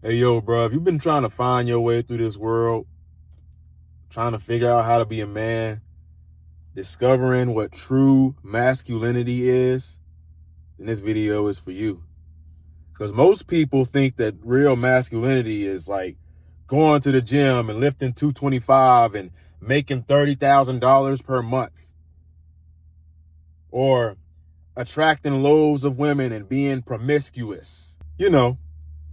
Hey, yo, bro, if you've been trying to find your way through this world, trying to figure out how to be a man, discovering what true masculinity is, then this video is for you. Because most people think that real masculinity is like going to the gym and lifting 225 and making $30,000 per month, or attracting loads of women and being promiscuous.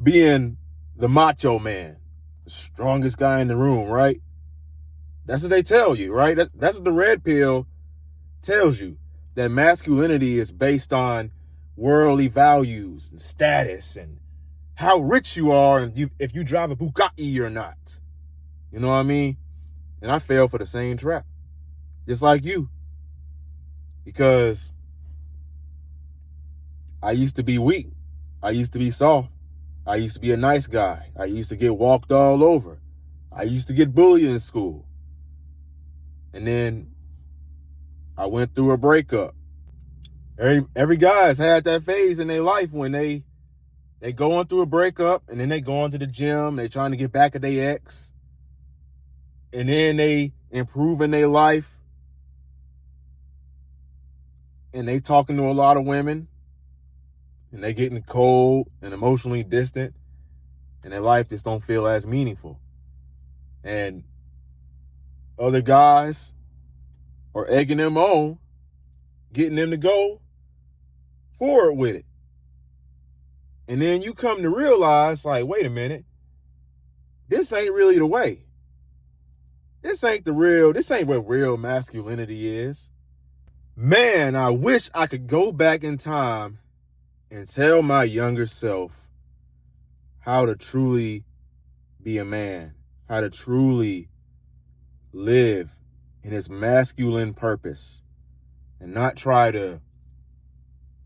Being the macho man, the strongest guy in the room, right? That's what they tell you, right? That's what the red pill tells you, that masculinity is based on worldly values and status and how rich you are and if you drive a Bugatti or not. You know what I mean? And I fell for the same trap, just like you, because I used to be weak. I used to be soft. I used to be a nice guy. I used to get walked all over. I used to get bullied in school. And then I went through a breakup. Every guy's had that phase in their life when they going through a breakup, and then they go into the gym, they trying to get back at their ex, and then they improving their life, and they talking to a lot of women, and they getting cold and emotionally distant, and their life just don't feel as meaningful. And other guys are egging them on, getting them to go forward with it. And then you come to realize, like, wait a minute, this ain't really the way. This ain't what real masculinity is. Man, I wish I could go back in time and tell my younger self how to truly be a man, how to truly live in his masculine purpose, and not try to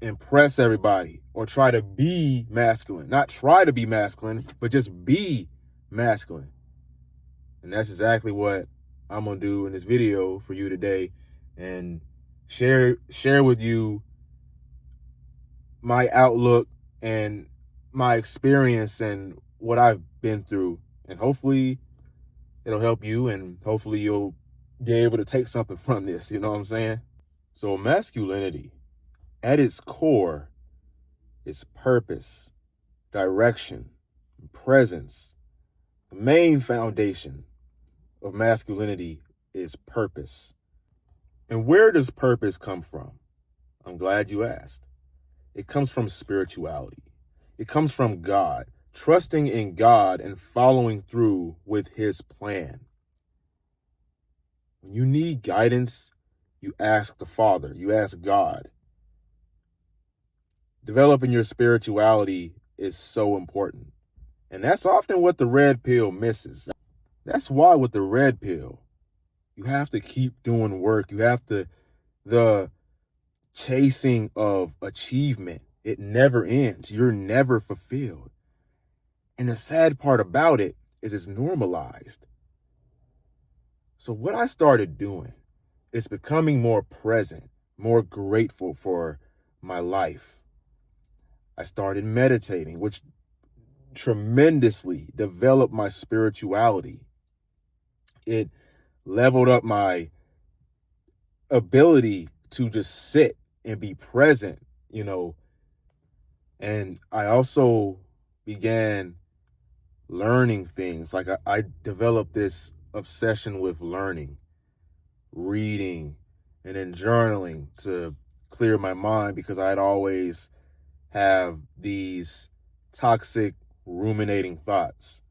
impress everybody or try to be masculine. Not try to be masculine, but just be masculine. And that's exactly what I'm going to do in this video for you today, and share with you my outlook and my experience and what I've been through. And hopefully it'll help you, and hopefully you'll be able to take something from this, you know what I'm saying? So masculinity, at its core, is purpose, direction, presence. The main foundation of masculinity is purpose. And where does purpose come from? I'm glad you asked. It comes from spirituality. It comes from God, trusting in God and following through with his plan. When you need guidance, you ask the Father, you ask God. Developing your spirituality is so important. And that's often what the red pill misses. That's why with the red pill, you have to keep doing work. You have to, the chasing of achievement, it never ends. You're never fulfilled. And the sad part about it is it's normalized. So what I started doing is becoming more present, more grateful for my life. I started meditating, which tremendously developed my spirituality. It leveled up my ability to just sit and be present, And I also began learning things. Like I developed this obsession with learning, reading, and then journaling to clear my mind, because I'd always have these toxic ruminating thoughts.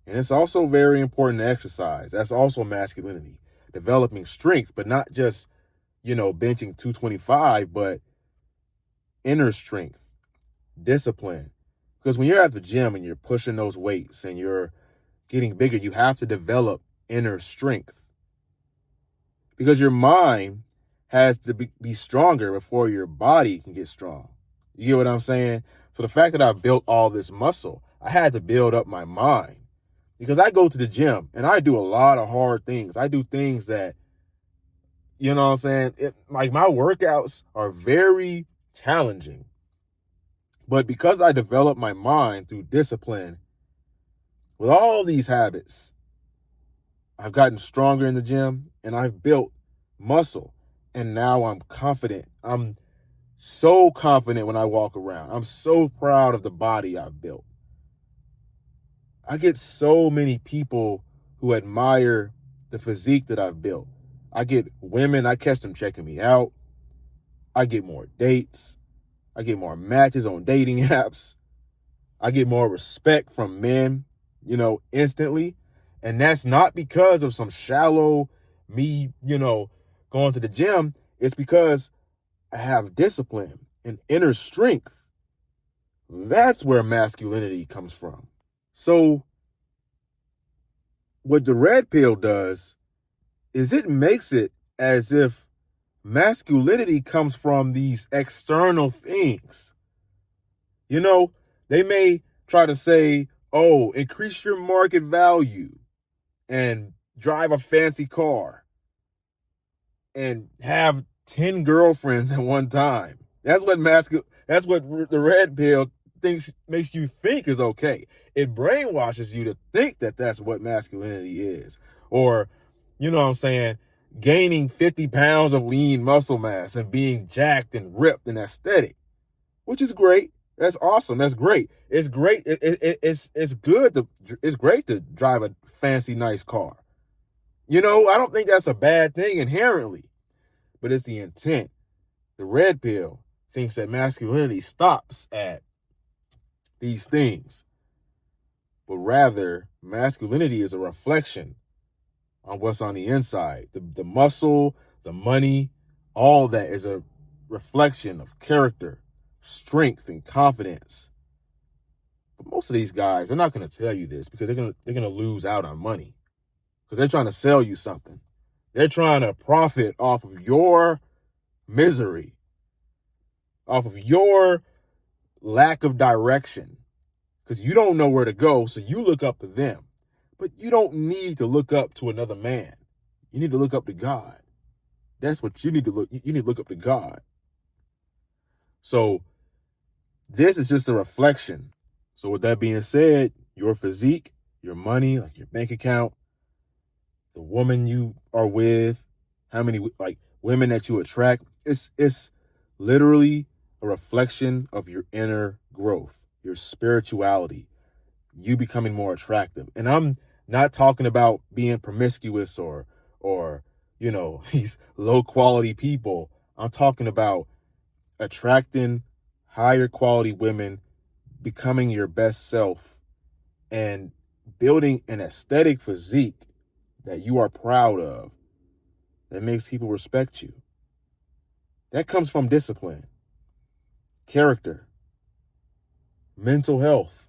And it's also very important to exercise. That's also masculinity. Developing strength, but not just, benching 225, but inner strength, discipline. Because when you're at the gym and you're pushing those weights and you're getting bigger, you have to develop inner strength. Because your mind has to be stronger before your body can get strong. You get what I'm saying? So the fact that I built all this muscle, I had to build up my mind. Because I go to the gym and I do a lot of hard things. I do things that, you know what I'm saying? Like my workouts are very challenging. But because I developed my mind through discipline, With all these habits, I've gotten stronger in the gym and I've built muscle. And now I'm confident. I'm so confident when I walk around. I'm so proud of the body I've built. I get so many people who admire the physique that I've built. I get women, I catch them checking me out. I get more dates. I get more matches on dating apps. I get more respect from men, instantly. And that's not because of some shallow me, going to the gym. It's because I have discipline and inner strength. That's where masculinity comes from. So what the red pill does is it makes it as if masculinity comes from these external things. They may try to say, oh, increase your market value and drive a fancy car and have 10 girlfriends at one time. That's what the red pill makes you think is okay. It brainwashes you to think that that's what masculinity is. Or, you know what I'm saying, gaining 50 pounds of lean muscle mass and being jacked and ripped and aesthetic, which is great. That's awesome. That's great. It's great. It's good. It's great to drive a fancy, nice car. I don't think that's a bad thing inherently, but it's the intent. The red pill thinks that masculinity stops at these things, but rather masculinity is a reflection on what's on the inside. The muscle, the money, all that is a reflection of character, strength, and confidence. But most of these guys, they're not going to tell you this because they're going to lose out on money because they're trying to sell you something. They're trying to profit off of your misery, off of your lack of direction, because you don't know where to go, so you look up to them. But you don't need to look up to another man. You need to look up to God. That's what you need to look. You need to look up to God. So this is just a reflection. So with that being said, your physique, your money, like your bank account, the woman you are with, how many women that you attract, it's literally a reflection of your inner growth, your spirituality, you becoming more attractive. And I'm not talking about being promiscuous or these low quality people. I'm talking about attracting higher quality women, becoming your best self, and building an aesthetic physique that you are proud of, that makes people respect you. That comes from discipline, character, mental health.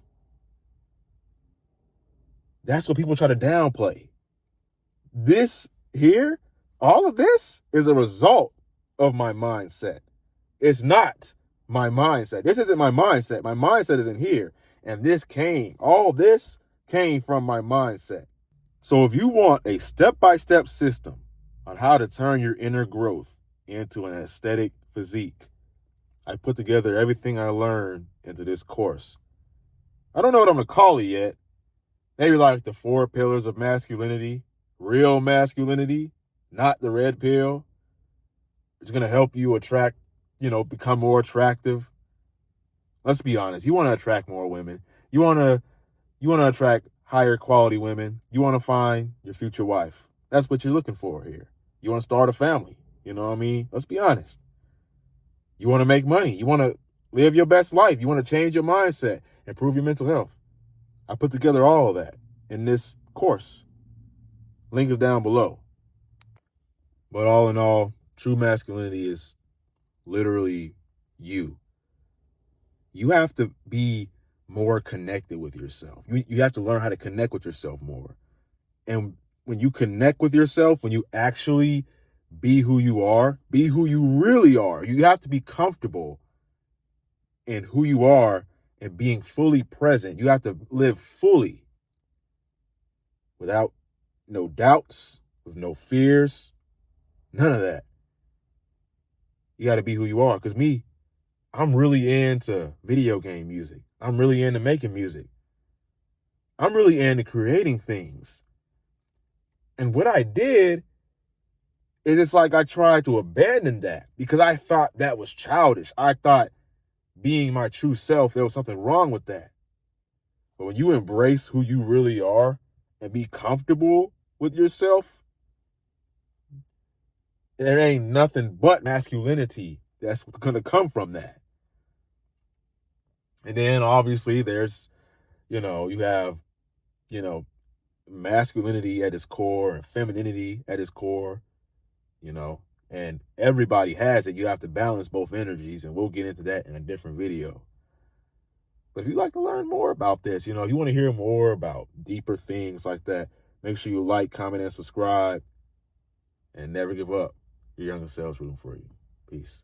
That's what people try to downplay. This here, all of this is a result of my mindset. It's not my mindset. This isn't my mindset. My mindset isn't here. And all this came from my mindset. So if you want a step-by-step system on how to turn your inner growth into an aesthetic physique, I put together everything I learned into this course. I don't know what I'm going to call it yet. Maybe like the 4 pillars of masculinity, real masculinity, not the red pill. It's going to help you become more attractive. Let's be honest. You want to attract more women. You want to attract higher quality women. You want to find your future wife. That's what you're looking for here. You want to start a family. You know what I mean? Let's be honest. You want to make money. You want to live your best life. You want to change your mindset, improve your mental health. I put together all of that in this course. Link is down below. But all in all, true masculinity is literally you. You have to be more connected with yourself. You have to learn how to connect with yourself more. And when you connect with yourself, when you actually be who you are, be who you really are, you have to be comfortable in who you are and being fully present. You have to live fully without no doubts, with no fears, none of that. You got to be who you are. Because I'm really into video game music. I'm really into making music. I'm really into creating things. And what I did is it's like I tried to abandon that because I thought that was childish. I thought being my true self, there was something wrong with that. But when you embrace who you really are and be comfortable with yourself, there ain't nothing but masculinity that's going to come from that. And then obviously there's, you have, masculinity at its core and femininity at its core, and everybody has it. You have to balance both energies, and we'll get into that in a different video. But if you'd like to learn more about this, if you want to hear more about deeper things like that, make sure you like, comment, and subscribe, and never give up. Your younger self's rooting for you. Peace.